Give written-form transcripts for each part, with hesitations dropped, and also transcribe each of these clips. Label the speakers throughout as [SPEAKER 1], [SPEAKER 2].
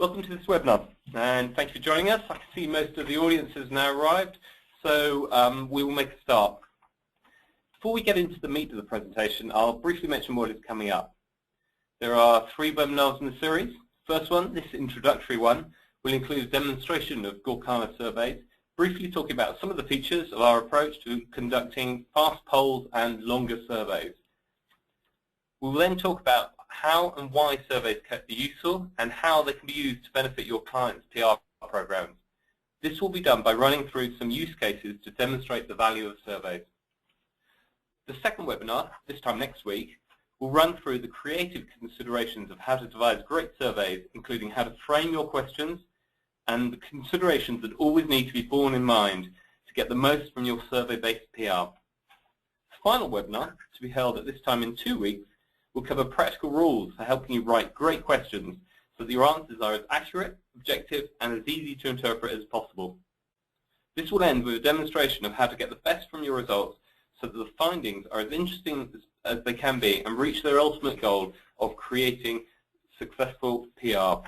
[SPEAKER 1] Welcome to this webinar, and thank you for joining us. I can see most of the audience has now arrived, so we will make a start. Before we get into the meat of the presentation, I'll briefly mention what is coming up. There are 3 webinars in the series. First one, this introductory one, will include a demonstration of Gorkana surveys, briefly talking about some of the features of our approach to conducting fast polls and longer surveys. We will then talk about how and why surveys can be useful and how they can be used to benefit your clients' PR programs. This will be done by running through some use cases to demonstrate the value of surveys. The second webinar, this time next week, will run through the creative considerations of how to devise great surveys, including how to frame your questions and the considerations that always need to be borne in mind to get the most from your survey-based PR. The final webinar, to be held at this time in 2 weeks, will cover practical rules for helping you write great questions so that your answers are as accurate, objective, and as easy to interpret as possible. This will end with a demonstration of how to get the best from your results so that the findings are as interesting as they can be and reach their ultimate goal of creating successful PR.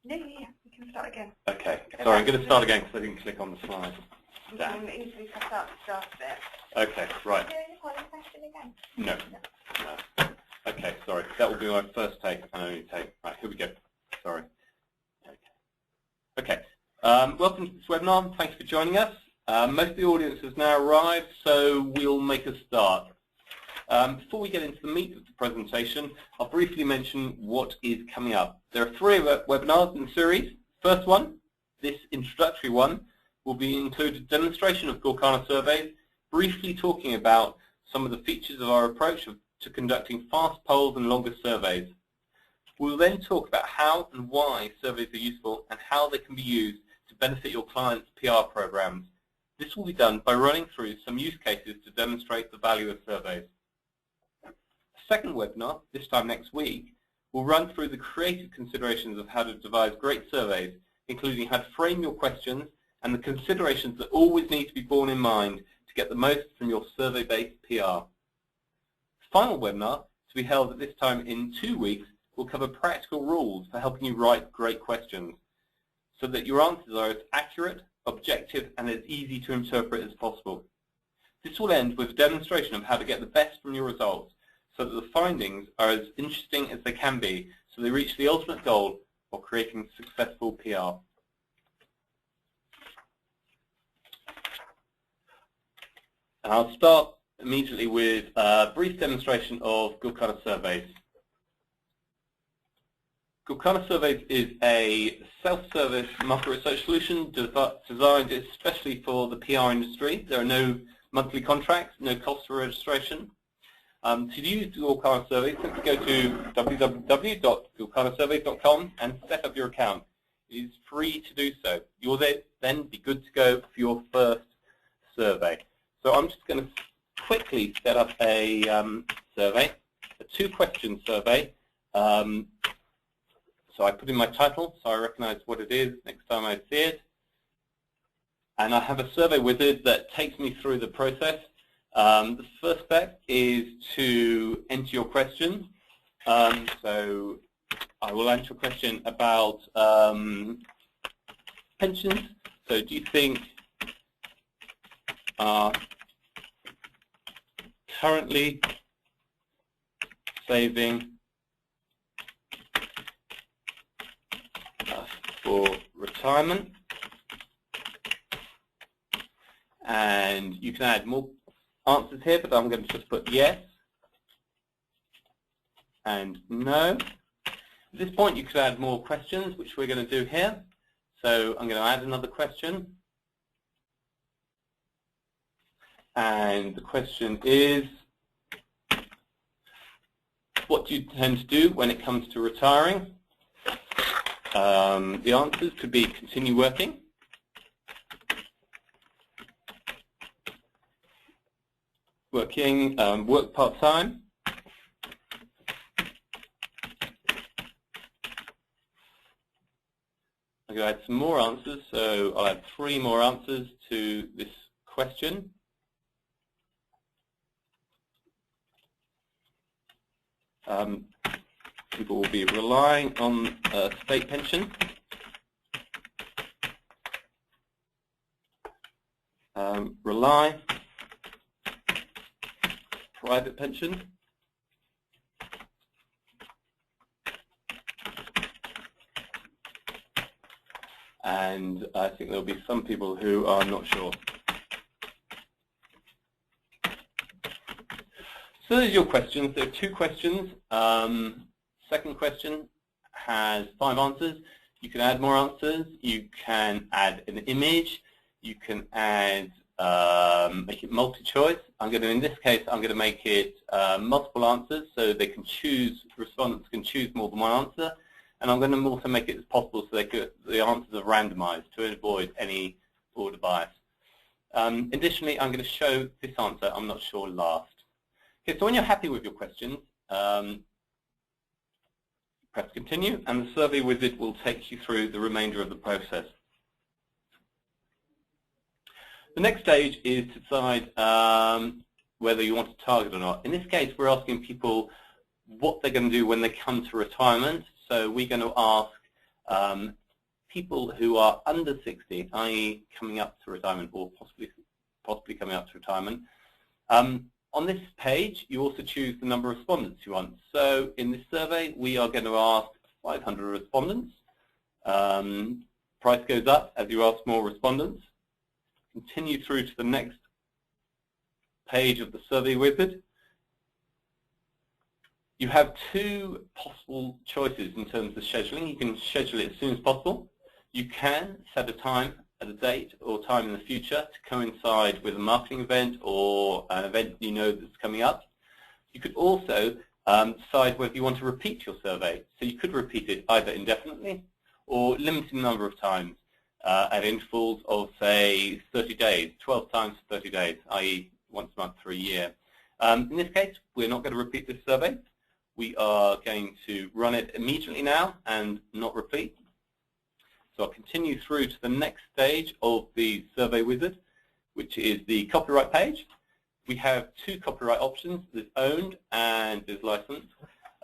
[SPEAKER 2] Yeah, we can start again.
[SPEAKER 1] Okay, sorry, I'm going to start again because I didn't click on the slide.
[SPEAKER 2] We can easily start the start bit.
[SPEAKER 1] Okay, right.
[SPEAKER 2] Are you doing the polling question again?
[SPEAKER 1] No. Okay, sorry. That will be my first take and only take. Right, here we go. Sorry. Okay. Welcome to this webinar. Thanks for joining us. Most of the audience has now arrived, so we'll make a start. Before we get into the meat of the presentation, I'll briefly mention what is coming up. There are 3 webinars in the series. First one, this introductory one, will be included a demonstration of Gorkana surveys, briefly talking about some of the features of our approach to conducting fast polls and longer surveys. We'll then talk about how and why surveys are useful and how they can be used to benefit your clients' PR programs. This will be done by running through some use cases to demonstrate the value of surveys. Second webinar, this time next week, will run through the creative considerations of how to devise great surveys, including how to frame your questions and the considerations that always need to be borne in mind to get the most from your survey-based PR. The final webinar, to be held at this time in 2 weeks, will cover practical rules for helping you write great questions so that your answers are as accurate, objective, and as easy to interpret as possible. This will end with a demonstration of how to get the best from your results so that the findings are as interesting as they can be, so they reach the ultimate goal of creating successful PR. And I'll start immediately with a brief demonstration of Gorkana surveys. Gorkana surveys is a self-service market research solution designed especially for the PR industry. There are no monthly contracts, no cost for registration. To use Gorkana surveys, simply go to www.gorkanasurveys.com and set up your account. It is free to do so. You'll then be good to go for your first survey. So I'm just going to quickly set up a survey, a 2-question survey. So I put in my title, so I recognize what it is next time I see it. And I have a survey wizard that takes me through the process. The first step is to enter your question. So I will answer a question about pensions. So do you think currently saving for retirement? And you can add more answers here, but I'm going to just put yes and no. At this point, you could add more questions, which we're going to do here. So I'm going to add another question. And the question is, what do you tend to do when it comes to retiring? The answers could be continue working, work part-time, I'm I'm going to add some more answers, so I'll add 3 more answers to this question. People will be relying on state pension, rely, private pension, and I think there'll be some people who are not sure. So there's your questions. There are 2 questions. Second question has 5 answers. You can add more answers. You can add an image. You can add, make it multi-choice. In this case, I'm going to make it multiple answers, so they can choose. Respondents can choose more than one answer. And I'm going to also make it as possible so the answers are randomized to avoid any order bias. Additionally, I'm going to show this answer, I'm not sure, last. Okay, so when you're happy with your questions, press continue, and the survey wizard will take you through the remainder of the process. The next stage is to decide whether you want to target or not. In this case, we're asking people what they're going to do when they come to retirement. So we're going to ask people who are under 60, i.e. coming up to retirement or possibly coming up to retirement. On this page, you also choose the number of respondents you want. So in this survey, we are going to ask 500 respondents. Price goes up as you ask more respondents. Continue through to the next page of the survey wizard. You have 2 possible choices in terms of scheduling. You can schedule it as soon as possible. You can set a time at a date or time in the future to coincide with a marketing event or an event you know that's coming up. You could also decide whether you want to repeat your survey. So you could repeat it either indefinitely or limited number of times at intervals of, say, 30 days, 12 times for 30 days, i.e. once a month for a year. In this case, we're not going to repeat this survey. We are going to run it immediately now and not repeat. So I'll continue through to the next stage of the survey wizard, which is the copyright page. We have 2 copyright options. There's owned and there's licensed.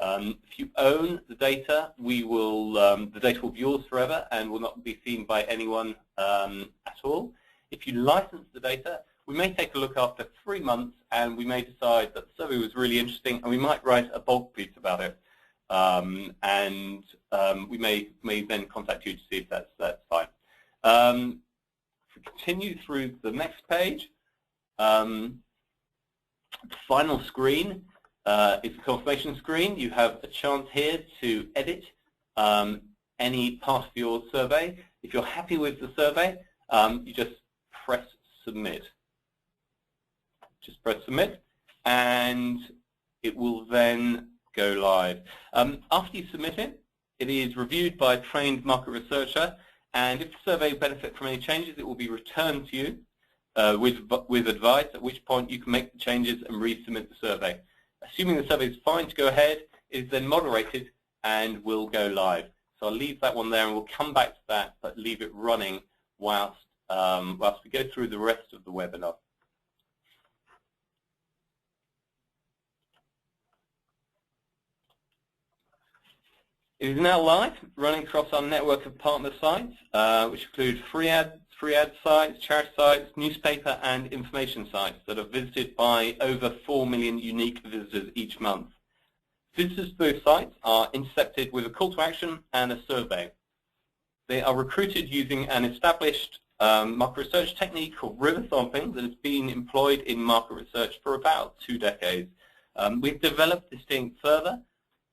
[SPEAKER 1] If you own the data, the data will be yours forever and will not be seen by anyone at all. If you license the data, we may take a look after 3 months and we may decide that the survey was really interesting and we might write a blog piece about it. We may then contact you to see if that's fine. If we continue through the next page, the final screen is the confirmation screen. You have a chance here to edit any part of your survey. If you're happy with the survey, you just press submit. Just press submit, and it will then go live. After you submit it, it is reviewed by a trained market researcher, and if the survey benefits from any changes, it will be returned to you with advice, at which point you can make the changes and resubmit the survey. Assuming the survey is fine to go ahead, it is then moderated and will go live. So I'll leave that one there, and we'll come back to that, but leave it running whilst we go through the rest of the webinar. It is now live, running across our network of partner sites, which include free ad sites, charity sites, newspaper and information sites that are visited by over 4 million unique visitors each month. Visitors to those sites are intercepted with a call to action and a survey. They are recruited using an established market research technique called river sampling that has been employed in market research for about 2 decades. We've developed this thing further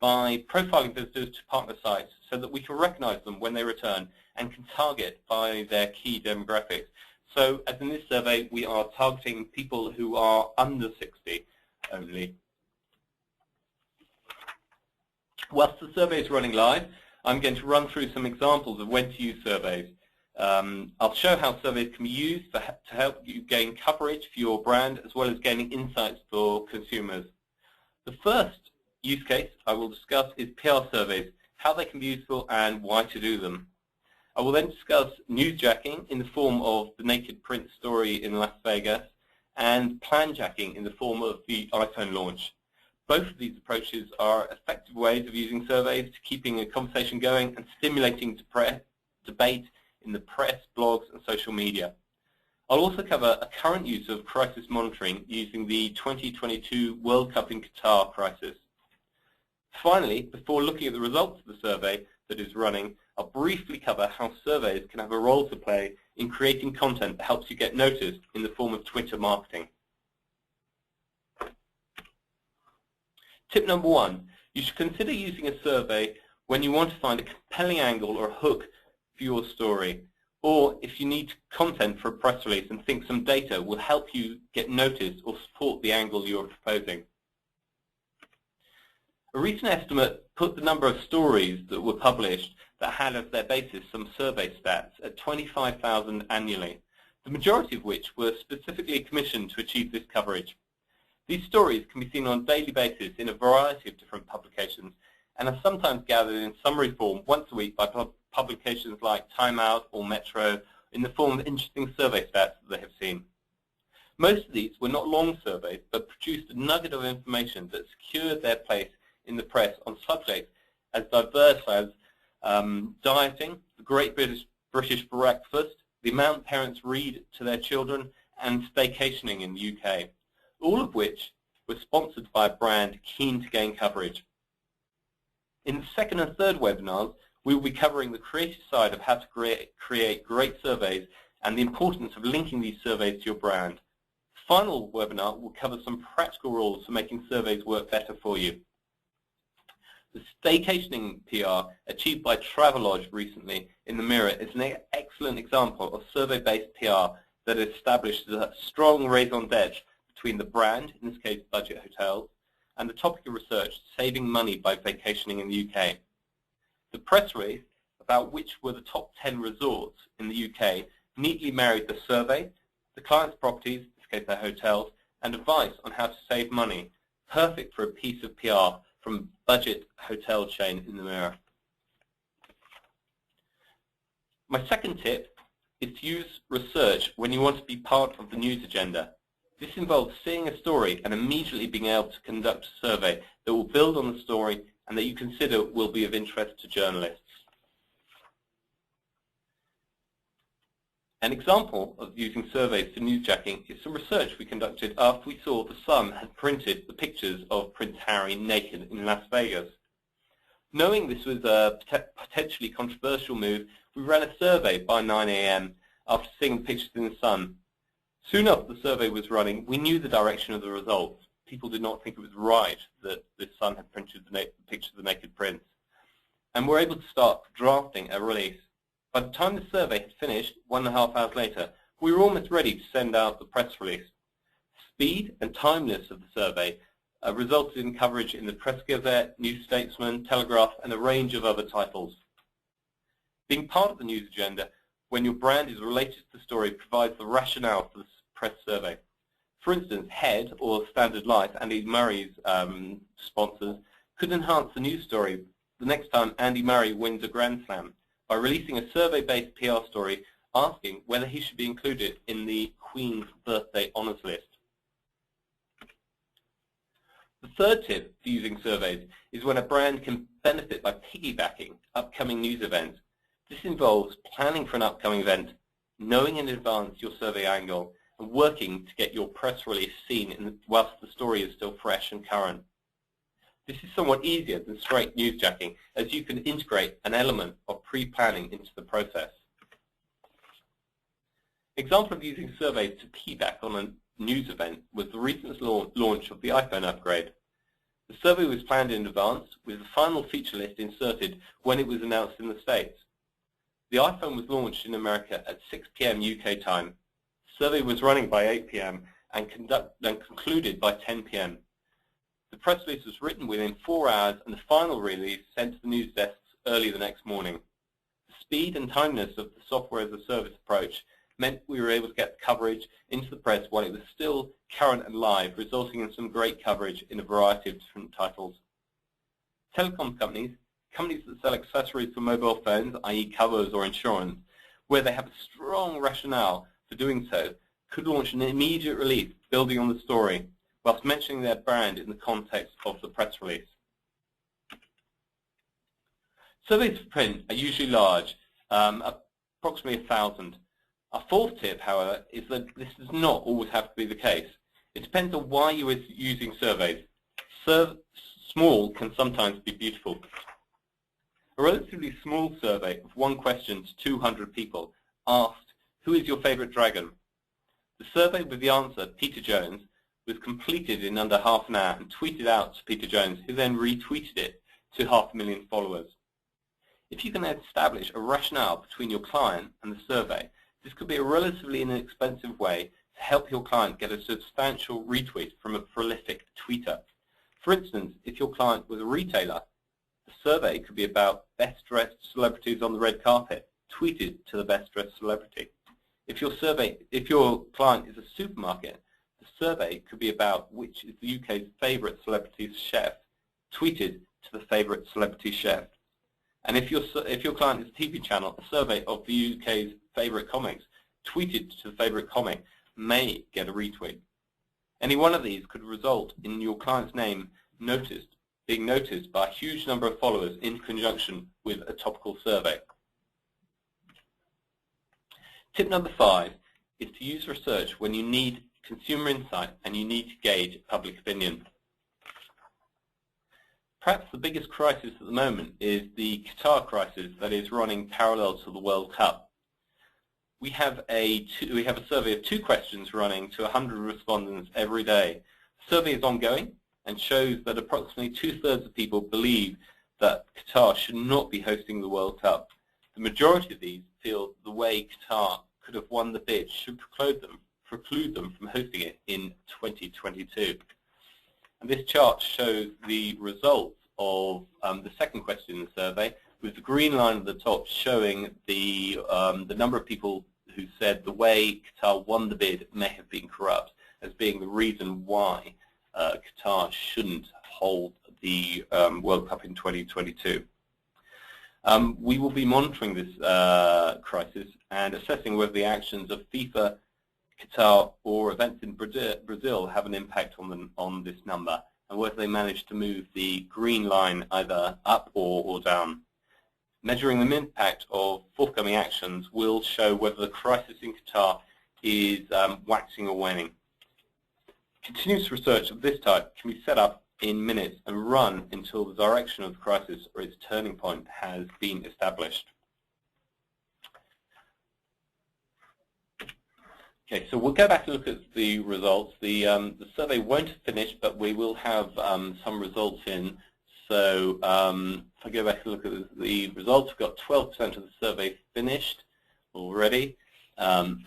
[SPEAKER 1] by profiling visitors to partner sites so that we can recognize them when they return and can target by their key demographics. So as in this survey, we are targeting people who are under 60 only. Whilst the survey is running live, I'm going to run through some examples of when to use surveys. I'll show how surveys can be used to help you gain coverage for your brand as well as gaining insights for consumers. The first use case I will discuss is PR surveys, how they can be useful and why to do them. I will then discuss newsjacking in the form of the naked print story in Las Vegas and planjacking in the form of the iPhone launch. Both of these approaches are effective ways of using surveys to keeping a conversation going and stimulating debate in the press, blogs, and social media. I'll also cover a current use of crisis monitoring using the 2022 World Cup in Qatar crisis. Finally, before looking at the results of the survey that is running, I'll briefly cover how surveys can have a role to play in creating content that helps you get noticed in the form of Twitter marketing. Tip number 1, you should consider using a survey when you want to find a compelling angle or hook for your story, or if you need content for a press release and think some data will help you get noticed or support the angle you're proposing. A recent estimate put the number of stories that were published that had as their basis some survey stats at 25,000 annually, the majority of which were specifically commissioned to achieve this coverage. These stories can be seen on a daily basis in a variety of different publications and are sometimes gathered in summary form once a week by publications like Time Out or Metro in the form of interesting survey stats that they have seen. Most of these were not long surveys, but produced a nugget of information that secured their place in the press on subjects as diverse as dieting, the Great British Breakfast, the amount parents read to their children, and staycationing in the UK, all of which were sponsored by a brand keen to gain coverage. In the second and third webinars, we will be covering the creative side of how to create great surveys and the importance of linking these surveys to your brand. The final webinar will cover some practical rules for making surveys work better for you. The staycationing PR achieved by Travelodge recently in the Mirror is an excellent example of survey-based PR that establishes a strong raison d'etre between the brand, in this case Budget Hotels, and the topic of research, saving money by vacationing in the UK. The press release about which were the top 10 resorts in the UK neatly married the survey, the client's properties, in this case their hotels, and advice on how to save money, perfect for a piece of PR from Budget Hotel chain in the Mirror. My second tip is to use research when you want to be part of the news agenda. This involves seeing a story and immediately being able to conduct a survey that will build on the story and that you consider will be of interest to journalists. An example of using surveys for newsjacking is some research we conducted after we saw The Sun had printed the pictures of Prince Harry naked in Las Vegas. Knowing this was a potentially controversial move, we ran a survey by 9 AM after seeing the pictures in The Sun. Soon after the survey was running, we knew the direction of the results. People did not think it was right that The Sun had printed the pictures of the naked prince, and were able to start drafting a release. By the time the survey had finished, 1.5 hours later, we were almost ready to send out the press release. Speed and timeliness of the survey resulted in coverage in the Press Gazette, New Statesman, Telegraph, and a range of other titles. Being part of the news agenda when your brand is related to the story provides the rationale for the press survey. For instance, Head, or Standard Life, Andy Murray's sponsors, could enhance the news story the next time Andy Murray wins a Grand Slam by releasing a survey-based PR story asking whether he should be included in the Queen's Birthday Honours List. The third tip for using surveys is when a brand can benefit by piggybacking upcoming news events. This involves planning for an upcoming event, knowing in advance your survey angle, and working to get your press release seen whilst the story is still fresh and current. This is somewhat easier than straight newsjacking, as you can integrate an element of pre-planning into the process. Example of using surveys to piggyback on a news event was the recent launch of the iPhone upgrade. The survey was planned in advance, with the final feature list inserted when it was announced in the States. The iPhone was launched in America at 6 PM UK time. The survey was running by 8 PM and concluded by 10 PM. The press release was written within 4 hours and the final release sent to the news desks early the next morning. The speed and timeliness of the software as a service approach meant we were able to get coverage into the press while it was still current and live, resulting in some great coverage in a variety of different titles. Telecom companies Companies that sell accessories for mobile phones, i.e. covers or insurance, where they have a strong rationale for doing so, could launch an immediate release building on the story, whilst mentioning their brand in the context of the press release. Surveys for print are usually large, approximately 1,000. Our fourth tip, however, is that this does not always have to be the case. It depends on why you are using surveys. Small can sometimes be beautiful. A relatively small survey of one question to 200 people asked, "Who is your favorite dragon?" The survey with the answer, Peter Jones, was completed in under half an hour and tweeted out to Peter Jones, who then retweeted it to 500,000 followers. If you can establish a rationale between your client and the survey, this could be a relatively inexpensive way to help your client get a substantial retweet from a prolific tweeter. For instance, if your client was a retailer, the survey could be about best dressed celebrities on the red carpet, tweeted to the best dressed celebrity. If your client is a supermarket, the survey could be about which is the UK's favourite celebrity chef, tweeted to the favourite celebrity chef. And if your client is a TV channel, a survey of the UK's favourite comics, tweeted to the favourite comic, may get a retweet. Any one of these could result in your client's name being noticed by a huge number of followers in conjunction with a topical survey. Tip number 5 is to use research when you need consumer insight and you need to gauge public opinion. Perhaps the biggest crisis at the moment is the Qatar crisis that is running parallel to the World Cup. We have a survey of 2 questions running to 100 respondents every day. The survey is ongoing and shows that approximately 2/3 of people believe that Qatar should not be hosting the World Cup. The majority of these feel the way Qatar could have won the bid should preclude them from hosting it in 2022. And this chart shows the results of the second question in the survey, with the green line at the top showing the number of people who said the way Qatar won the bid may have been corrupt as being the reason why Qatar shouldn't hold the World Cup in 2022. We will be monitoring this crisis and assessing whether the actions of FIFA, Qatar, or events in Brazil have an impact on this number, and whether they manage to move the green line either up or down. Measuring the impact of forthcoming actions will show whether the crisis in Qatar is waxing or waning. Continuous research of this type can be set up in minutes and run until the direction of the crisis or its turning point has been established. Okay, so we'll go back and look at the results. The survey won't have finished, but we will have some results in. So if I go back and look at the results, we've got 12% of the survey finished already. And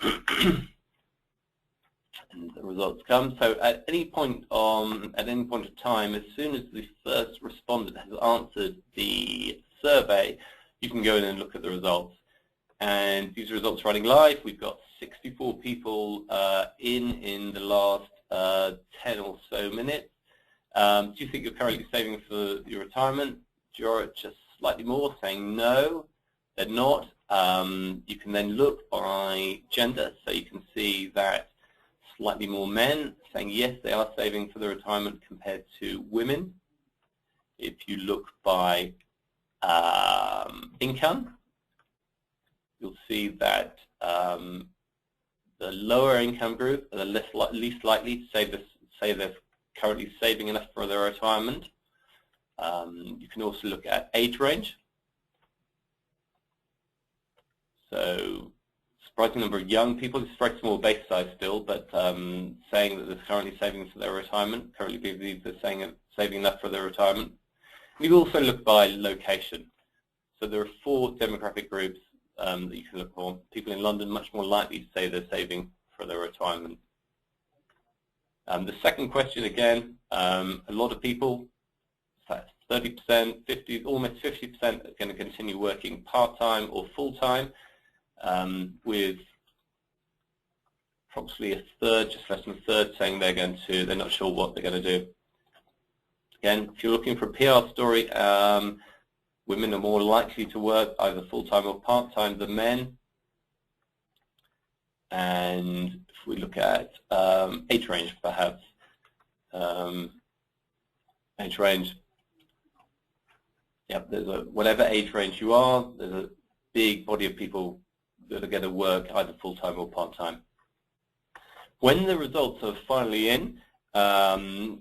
[SPEAKER 1] the results come. So at any point of time, as soon as the first respondent has answered the survey, you can go in and look at the results. And these results are running live. We've got 64 people in the last 10 or so minutes. Do you think you're currently saving for your retirement? Just slightly more, saying no, they're not. You can then look by gender, so you can see that slightly more men saying yes, they are saving for their retirement compared to women. If you look by income, you'll see that the lower income group are the least likely to say they're currently saving enough for their retirement. You can also look at age range. So surprising number of young people, it's a very small base size still, but saying that they're currently saving for their retirement, currently believe they're saving enough for their retirement. We've also looked by location. So there are 4 demographic groups that you can look for. People in London much more likely to say they're saving for their retirement. The second question again, a lot of people, 30%, 50, almost 50% are going to continue working part-time or full-time, with approximately a third, just less than a third, saying they're not sure what they're going to do. Again, if you're looking for a PR story, Women are more likely to work either full-time or part-time than men. And if we look at age range, perhaps, age range, yeah, there's whatever age range you are, there's a big body of people that are going to work either full-time or part-time. When the results are finally in,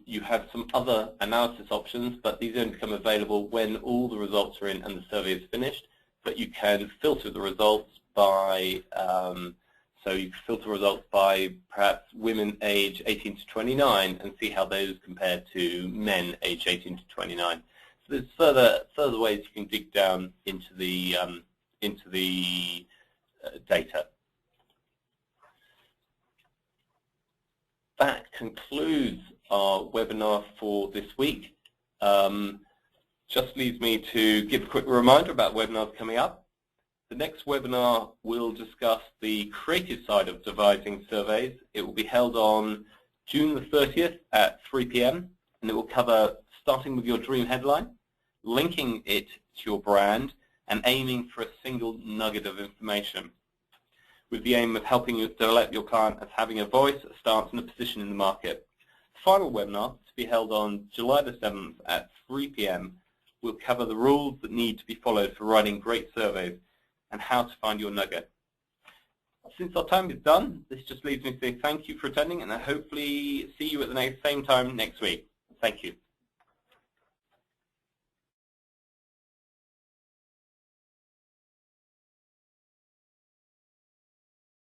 [SPEAKER 1] you have some other analysis options, but these only become available when all the results are in and the survey is finished. But you can filter the results by, so you can filter results by perhaps women age 18 to 29 and see how those compare to men age 18 to 29. So there's further ways you can dig down into the data. That concludes our webinar for this week. Just leaves me to give a quick reminder about webinars coming up. The next webinar will discuss the creative side of devising surveys. It will be held on June the 30th at 3 p.m. and it will cover starting with your dream headline, linking it to your brand, and aiming for a single nugget of information, with the aim of helping you develop your client as having a voice, a stance, and a position in the market. The final webinar, to be held on July the 7th at 3 p.m, will cover the rules that need to be followed for writing great surveys and how to find your nugget. Since our time is done, this just leaves me to say thank you for attending, and I hopefully see you at the same time next week. Thank you.